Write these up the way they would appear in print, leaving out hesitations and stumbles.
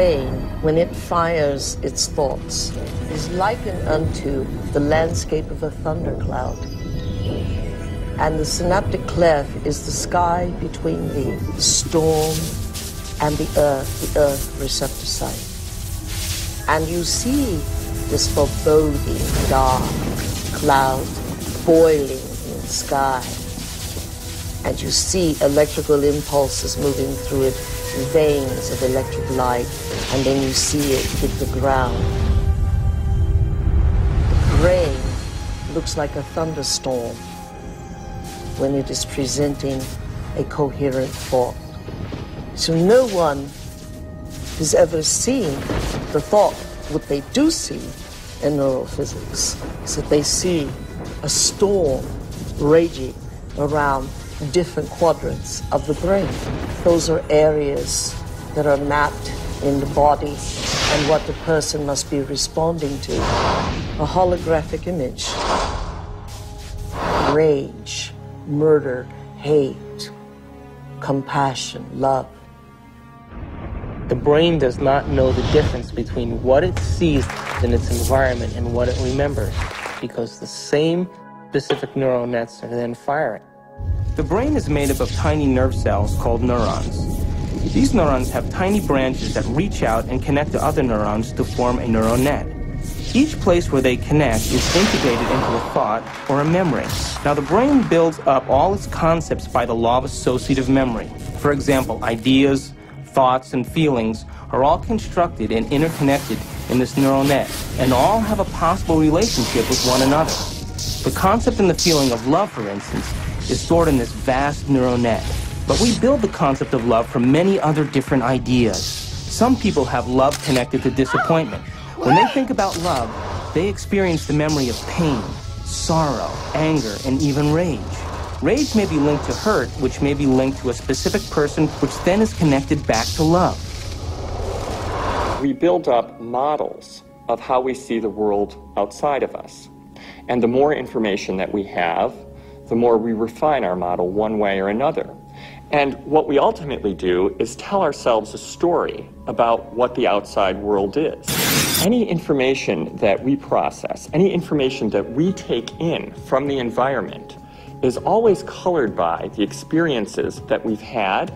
brain, when it fires its thoughts, is likened unto the landscape of a thundercloud. And the synaptic cleft is the sky between the storm and the earth receptor site. And you see this foreboding dark cloud boiling in the sky. And you see electrical impulses moving through it, veins of electric light, and then you see it hit the ground. The brain looks like a thunderstorm when it is presenting a coherent thought. So no one has ever seen the thought. What they do see in neurophysics is that they see a storm raging around different quadrants of the brain. Those are areas that are mapped in the body and what the person must be responding to. A holographic image. Rage, murder, hate, compassion, love. The brain does not know the difference between what it sees in its environment and what it remembers, because the same specific neural nets are then firing. The brain is made up of tiny nerve cells called neurons. These neurons have tiny branches that reach out and connect to other neurons to form a neural net. Each place where they connect is integrated into a thought or a memory. Now, the brain builds up all its concepts by the law of associative memory. For example, ideas, thoughts, and feelings are all constructed and interconnected in this neural net, and all have a possible relationship with one another. The concept and the feeling of love, for instance, is stored in this vast neural net. But we build the concept of love from many other different ideas. Some people have love connected to disappointment. When they think about love, they experience the memory of pain, sorrow, anger, and even rage. Rage may be linked to hurt, which may be linked to a specific person, which then is connected back to love. We build up models of how we see the world outside of us. And the more information that we have, the more we refine our model one way or another. And what we ultimately do is tell ourselves a story about what the outside world is. Any information that we process, any information that we take in from the environment is always colored by the experiences that we've had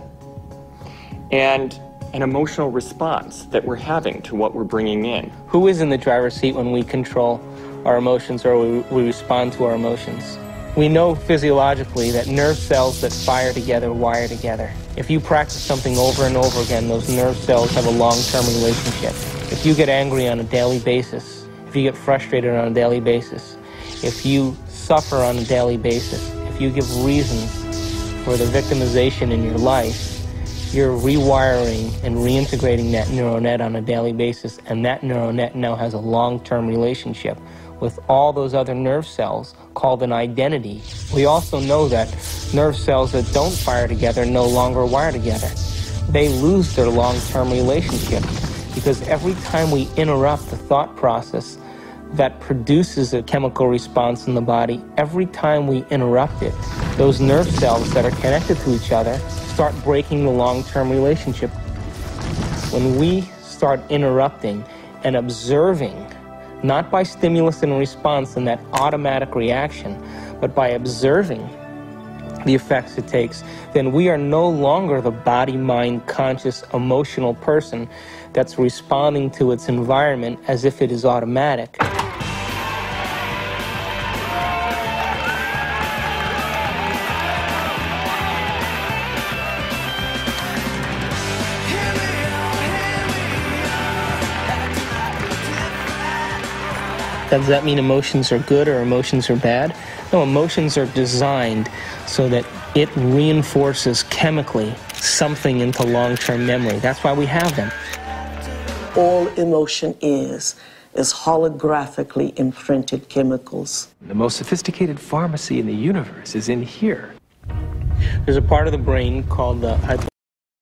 and an emotional response that we're having to what we're bringing in. Who is in the driver's seat when we control our emotions or we respond to our emotions? We know physiologically that nerve cells that fire together wire together. If you practice something over and over again, those nerve cells have a long-term relationship. If you get angry on a daily basis, if you get frustrated on a daily basis, if you suffer on a daily basis, if you give reasons for the victimization in your life, you're rewiring and reintegrating that neural net on a daily basis, and that neural net now has a long-term relationship with all those other nerve cells called an identity. We also know that nerve cells that don't fire together no longer wire together. They lose their long-term relationship because every time we interrupt the thought process that produces a chemical response in the body, every time we interrupt it, those nerve cells that are connected to each other start breaking the long-term relationship. When we start interrupting and observing, not by stimulus and response and that automatic reaction, but by observing the effects it takes, then we are no longer the body, mind, conscious, emotional person that's responding to its environment as if it is automatic. Does that mean emotions are good or emotions are bad? No, emotions are designed so that it reinforces chemically something into long-term memory. That's why we have them. All emotion is holographically imprinted chemicals. The most sophisticated pharmacy in the universe is in here. There's a part of the brain called the